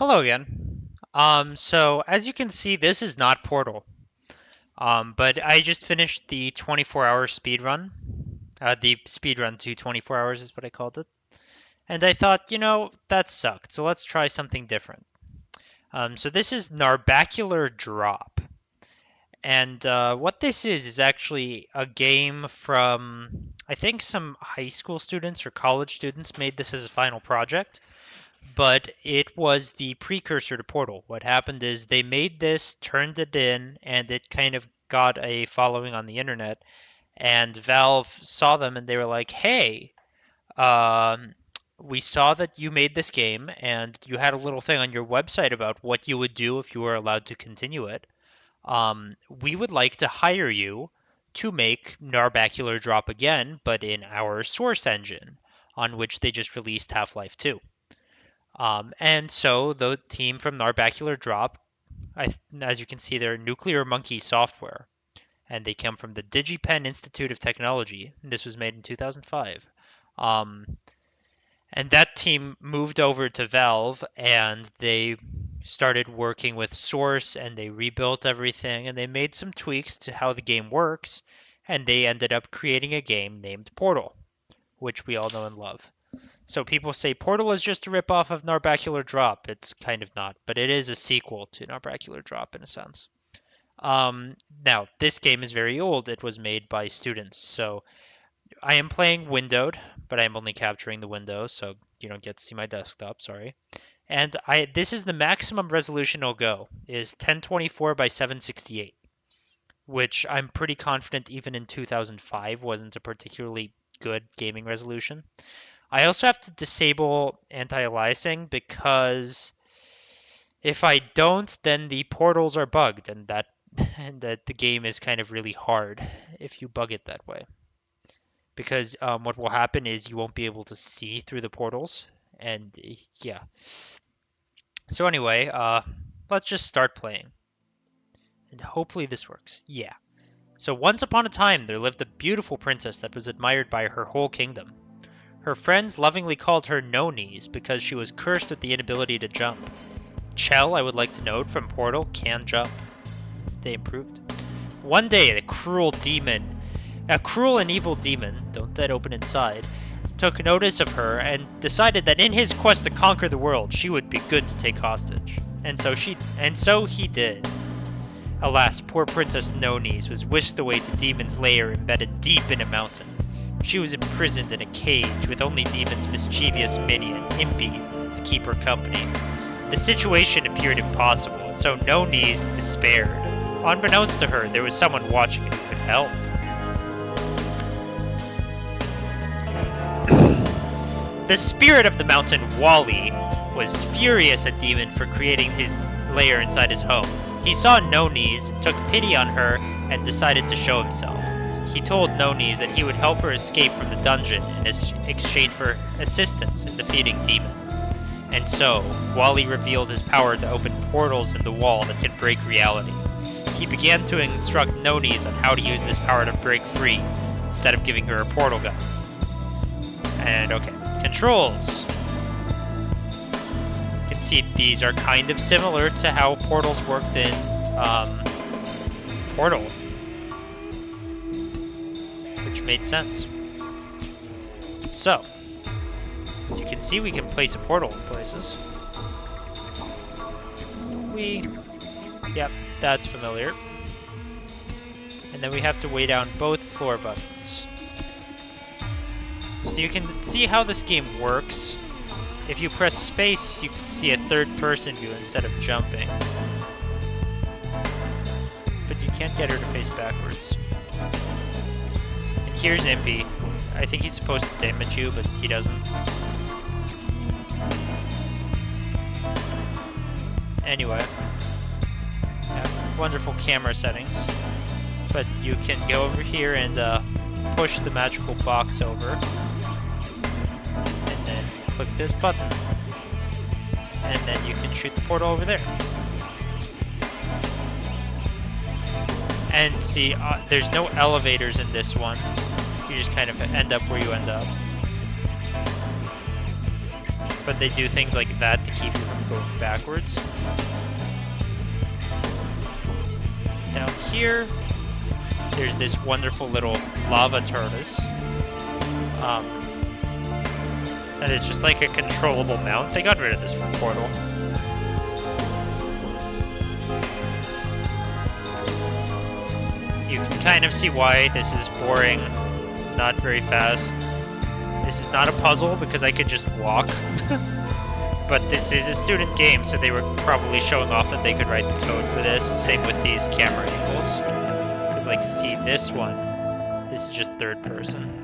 Hello again. So as you can see, this is not Portal. But I just finished the 24-hour speed run. The speed run to 24 hours is what I called it. And I thought, that sucked. So let's try something different. So this is Narbacular Drop. And what this is actually a game from, I think some high school students or college students made this as a final project. But it was the precursor to Portal. What happened is they made this, turned it in, and it kind of got a following on the internet. And Valve saw them and they were like, hey, um, we saw that you made this game and you had a little thing on your website about what you would do if you were allowed to continue it. We would like to hire you to make Narbacular Drop again, but in our source engine, on which they just released Half-Life 2. And so the team from Narbacular Drop, as you can see, they're Nuclear Monkey Software, and they come from the DigiPen Institute of Technology. This was made in 2005. Um, and that team moved over to Valve, and they started working with Source, and they rebuilt everything, and they made some tweaks to how the game works, and they ended up creating a game named Portal, which we all know and love. So people say Portal is just a ripoff of Narbacular Drop. It's kind of not, but it is a sequel to Narbacular Drop in a sense. Now, this game is very old. It was made by students. So I am playing windowed, but I'm only capturing the window, so you don't get to see my desktop, sorry. And this is the maximum resolution it'll go, is 1024 by 768, which I'm pretty confident even in 2005 wasn't a particularly good gaming resolution. I also have to disable anti-aliasing because if I don't, then the portals are bugged, and that and that the game is kind of really hard if you bug it that way. Because what will happen is you won't be able to see through the portals, and yeah. So anyway, let's just start playing, and hopefully this works. Yeah. So once upon a time, there lived a beautiful princess that was admired by her whole kingdom. Her friends lovingly called her No Knees because she was cursed with the inability to jump. Chell, I would like to note, from Portal, can jump. They improved. One day, a cruel and evil demon, don't dead open inside, took notice of her and decided that in his quest to conquer the world, she would be good to take hostage. And so he did. Alas, poor Princess No Knees was whisked away to Demon's lair embedded deep in a mountain. She was imprisoned in a cage with only Demon's mischievous minion, Impy, to keep her company. The situation appeared impossible, and so No Knees despaired. Unbeknownst to her, there was someone watching who could help. The spirit of the mountain, Wally, was furious at Demon for creating his lair inside his home. He saw No Knees, took pity on her, and decided to show himself. He told No Knees that he would help her escape from the dungeon in exchange for assistance in defeating Demon. And so, Wally revealed his power to open portals in the wall that could break reality. He began to instruct No Knees on how to use this power to break free, instead of giving her a portal gun. And okay, controls. You can see these are kind of similar to how portals worked in Portal, which made sense. So, as you can see, we can place a portal in places. Yep, that's familiar. And then we have to weigh down both floor buttons. So you can see how this game works. If you press space, you can see a third-person view instead of jumping. But you can't get her to face backwards. And here's Impy. I think he's supposed to damage you, but he doesn't. Anyway. Yeah, wonderful camera settings. But you can go over here and push the magical box over. And then click this button. And then you can shoot the portal over there. And see, there's no elevators in this one. You just kind of end up where you end up. but they do things like that to keep you from going backwards. Down here, there's this wonderful little lava tortoise. And it's just like a controllable mount. They got rid of this from Portal. You can kind of see why this is boring, not very fast. This is not a puzzle because I could just walk. But this is a student game, so they were probably showing off that they could write the code for this. Same with these camera angles. Because, like, see this one, this is just third person.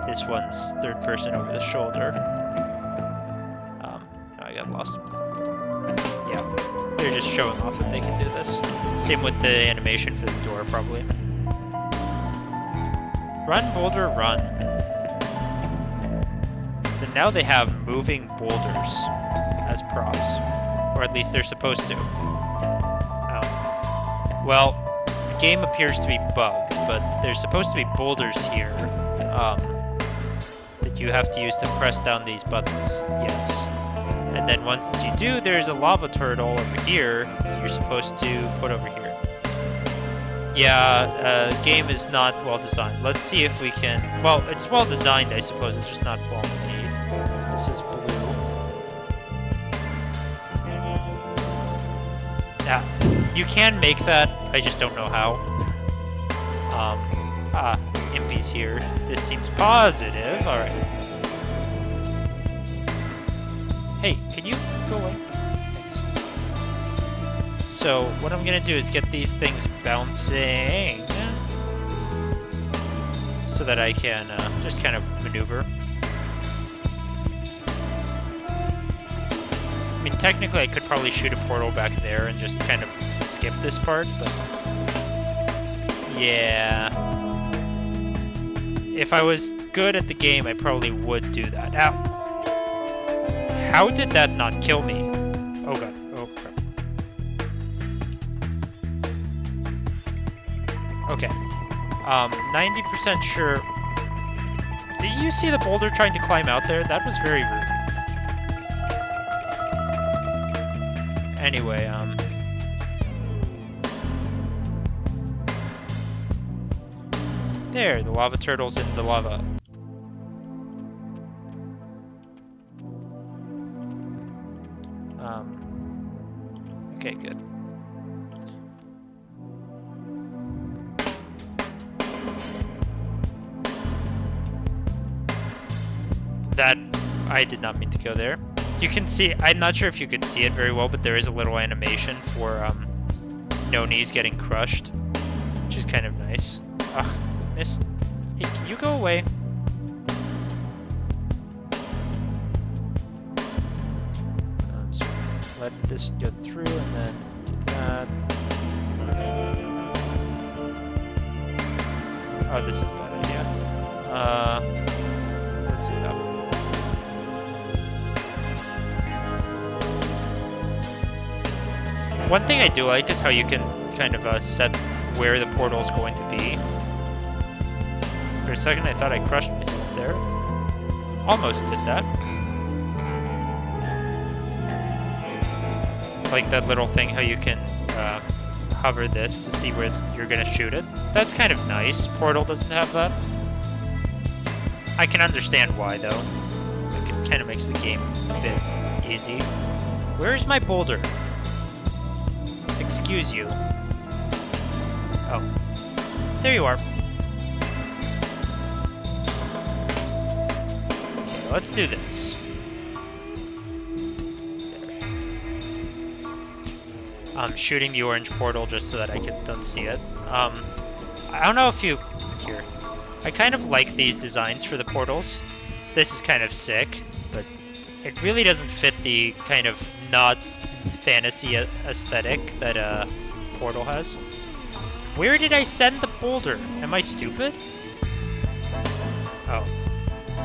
This one's third person over the shoulder. I got lost. Yeah, they're just showing off that they can do this. Same with the animation for the door, probably. Run, boulder, run. So now they have moving boulders as props. Or at least they're supposed to. Well, the game appears to be bugged, but there's supposed to be boulders here that you have to use to press down these buttons. Yes. And then once you do, there's a lava turtle over here that you're supposed to put over here. Yeah, game is not well designed. Let's see if we can... Well, it's well designed, I suppose. It's just not well made. This is blue. Yeah, you can make that. I just don't know how. Impy's here. This seems positive. All right. Hey, can you go away? Thanks. So what I'm gonna do is get these things bouncing so that I can just kind of maneuver. I mean, technically I could probably shoot a portal back there and just kind of skip this part, but yeah. If I was good at the game, I probably would do that. Ow! How did that not kill me? Oh god. Oh crap. Okay. 90% sure. Did you see the boulder trying to climb out there? That was very rude. Anyway, there, the lava turtle's in the lava. Okay, good. That, I did not mean to go there. You can see, I'm not sure if you could see it very well, but there is a little animation for no knees getting crushed, which is kind of nice. Ugh, missed. Hey, can you go away? So let this go through and then do that. Oh, this is a bad idea. Let's see that one. One thing I do like is how you can kind of set where the portal is going to be. For a second I thought I crushed myself there. Almost did that. Like that little thing, how you can hover this to see where you're going to shoot it. That's kind of nice. Portal doesn't have that. I can understand why though. It kind of makes the game a bit easy. Where's my boulder? Excuse you. Oh. There you are. Okay, let's do this. There. I'm shooting the orange portal just so that I don't see it. I don't know if you... Here. I kind of like these designs for the portals. This is kind of sick, but it really doesn't fit the kind of not fantasy aesthetic that Portal has. Where did I send the boulder? Am I stupid? Oh.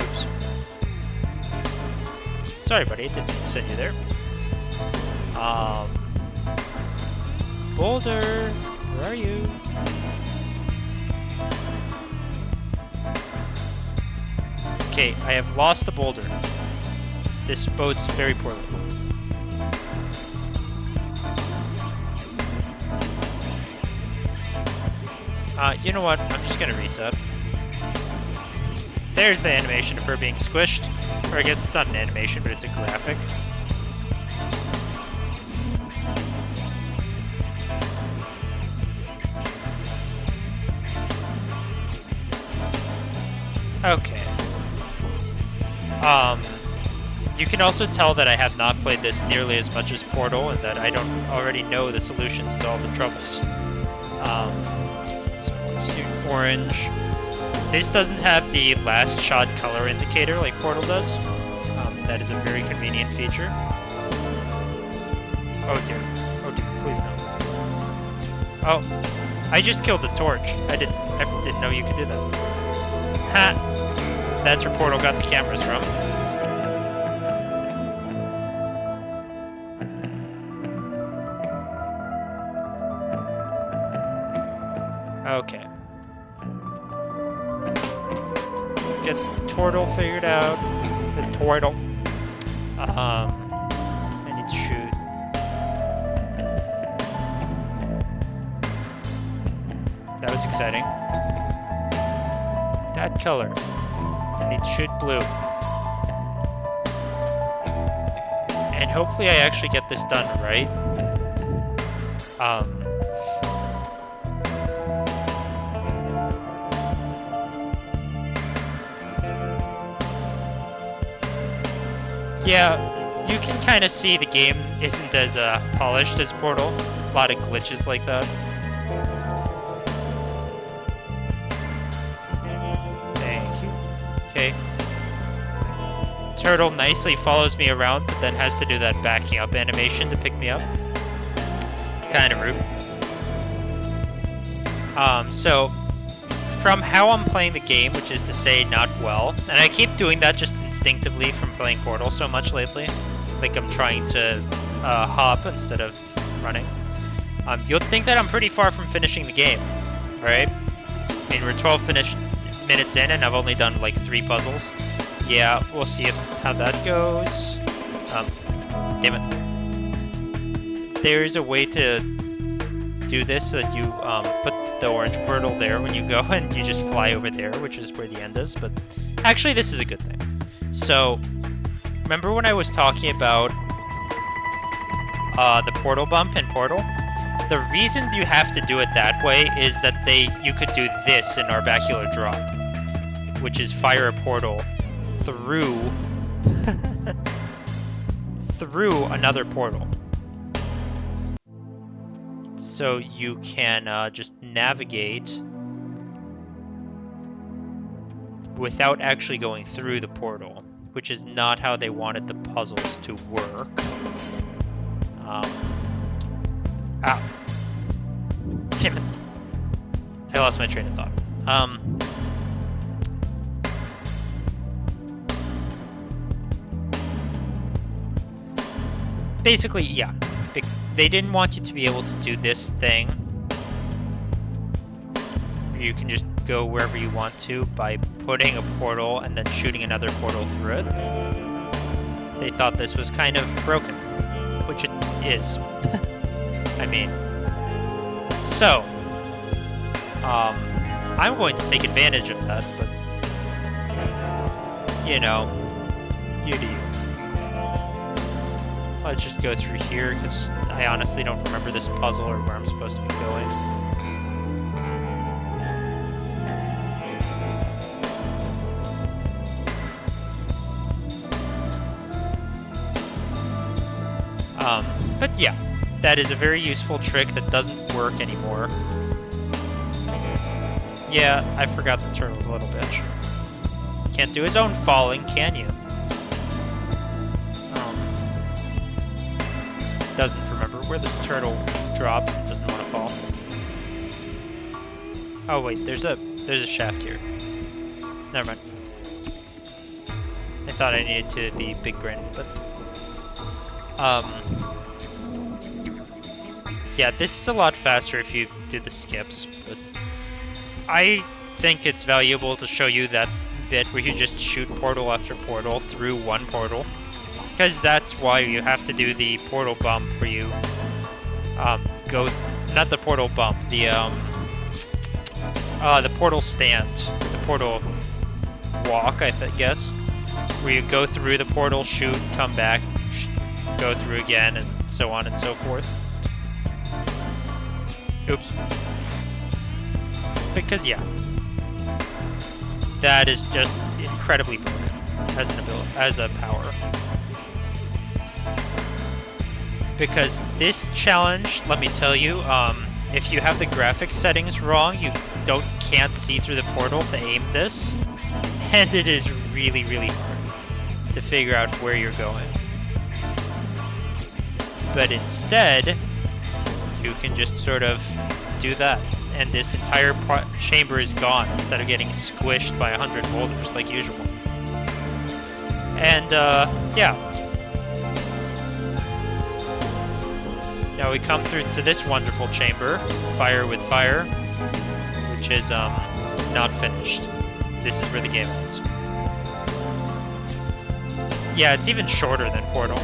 Oops. Sorry, buddy. I didn't send you there. Boulder, where are you? Okay, I have lost the boulder. This bodes very poorly. You know what? I'm just gonna reset. There's the animation of her being squished. Or I guess it's not an animation, but it's a graphic. Okay. You can also tell that I have not played this nearly as much as Portal, and that I don't already know the solutions to all the troubles. So orange. This doesn't have the last shot color indicator like Portal does. That is a very convenient feature. Oh dear. Oh dear, please no. Oh, I just killed the torch. I didn't know you could do that. Ha! That's where Portal got the cameras from. Okay. Let's get the turtle figured out. The turtle. I need to shoot. That was exciting. That color. I need to shoot blue. And hopefully I actually get this done right. Yeah, you can kind of see the game isn't as polished as Portal. A lot of glitches like that. Thank you. Okay. Turtle nicely follows me around, but then has to do that backing up animation to pick me up. Kind of rude. So from how I'm playing the game, which is to say not well, and I keep doing that just instinctively from playing Portal so much lately, like I'm trying to hop instead of running, you'll think that I'm pretty far from finishing the game, right? I mean, we're 12 minutes in and I've only done like 3 puzzles. Yeah, we'll see how that goes. Damn it. There's a way to do this so that you put the orange portal there when you go and you just fly over there, which is where the end is, but actually this is a good thing. So, remember when I was talking about the portal bump in Portal? The reason you have to do it that way is that you could do this in Narbacular Drop, which is fire a portal through through another portal. So you can just navigate without actually going through the portal, which is not how they wanted the puzzles to work. Damn it. I lost my train of thought. Basically, yeah. They didn't want you to be able to do this thing. You can just go wherever you want to by putting a portal and then shooting another portal through it. They thought this was kind of broken, which it is. I mean, so I'm going to take advantage of that, but you know, you do you. Let's just go through here, because I honestly don't remember this puzzle or where I'm supposed to be going. But yeah, that is a very useful trick that doesn't work anymore. Yeah, I forgot the turtle's a little bitch. Can't do his own falling, can you? Doesn't remember where the turtle drops and doesn't want to fall. Oh wait, there's a shaft here. Never mind. I thought I needed to be big brain, but yeah, this is a lot faster if you do the skips, but I think it's valuable to show you that bit where you just shoot portal after portal through one portal. because that's why you have to do the portal bump where you go not the portal bump, the portal stand, the portal walk, guess, where you go through the portal, shoot, come back, go through again, and so on and so forth. Oops. Because yeah, that is just incredibly broken as an ability, as a power. Because this challenge, let me tell you, if you have the graphics settings wrong, you can't see through the portal to aim this, and it is really, really hard to figure out where you're going. But instead, you can just sort of do that, and this entire chamber is gone instead of getting squished by 100 boulders like usual. And yeah. Now we come through to this wonderful chamber, fire with fire, which is not finished. This is where the game ends. Yeah, it's even shorter than Portal.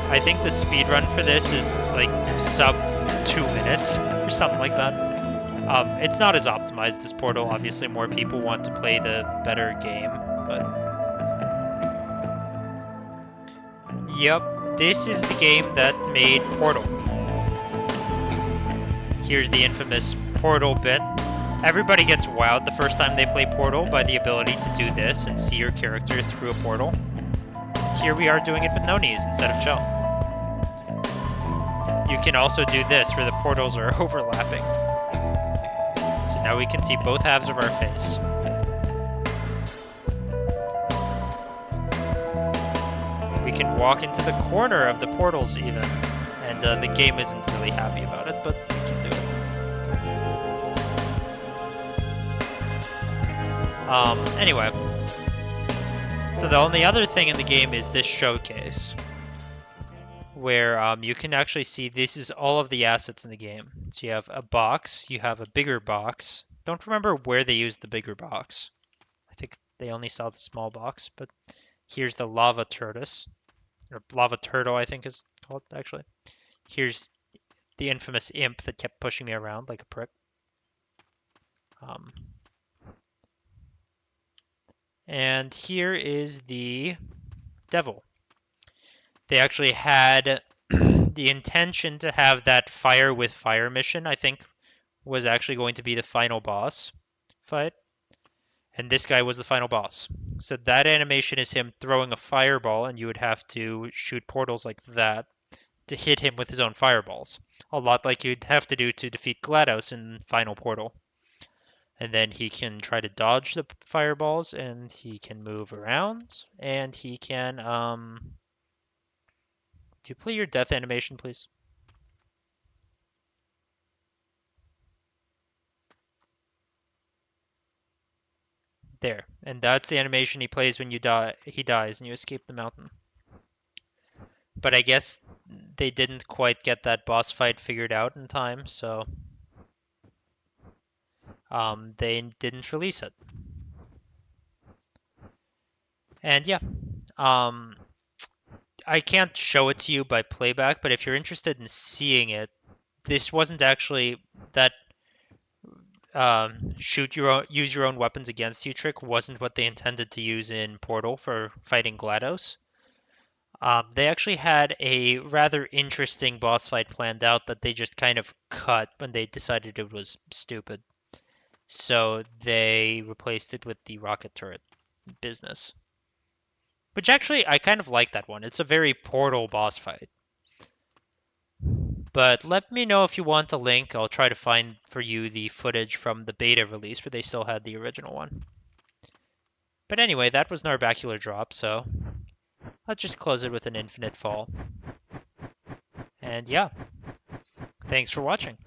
I think the speedrun for this is like sub 2 minutes or something like that. It's not as optimized as Portal. Obviously, more people want to play the better game, but yep. This is the game that made Portal. Here's the infamous Portal bit. Everybody gets wowed the first time they play Portal by the ability to do this and see your character through a portal. Here we are doing it with no knees instead of Chell. You can also do this where the portals are overlapping. So now we can see both halves of our face. We can walk into the corner of the portals even, and the game isn't really happy about it, but we can do it. Anyway, so the only other thing in the game is this showcase, where you can actually see this is all of the assets in the game. So you have a box, you have a bigger box. Don't remember where they used the bigger box. I think they only saw the small box, but here's the lava tortoise. Or lava turtle, I think is called, actually. Here's the infamous imp that kept pushing me around like a prick. And here is the devil. They actually had the intention to have that fire with fire mission, I think, was actually going to be the final boss fight. And this guy was the final boss. So that animation is him throwing a fireball, and you would have to shoot portals like that to hit him with his own fireballs. A lot like you'd have to do to defeat GLaDOS in Final Portal. And then he can try to dodge the fireballs, and he can move around, and he can, do you play your death animation, please? There. And that's the animation he plays when you die. He dies and you escape the mountain. But I guess they didn't quite get that boss fight figured out in time, so they didn't release it. And yeah, I can't show it to you by playback, but if you're interested in seeing it, this wasn't actually that use your own weapons against you trick wasn't what they intended to use in Portal for fighting GLaDOS. They actually had a rather interesting boss fight planned out that they just kind of cut when they decided it was stupid. So they replaced it with the rocket turret business. Which actually, I kind of like that one. It's a very Portal boss fight. But let me know if you want a link. I'll try to find for you the footage from the beta release where they still had the original one. But anyway, that was Narbacular Drop, so let's just close it with an infinite fall. And yeah, thanks for watching.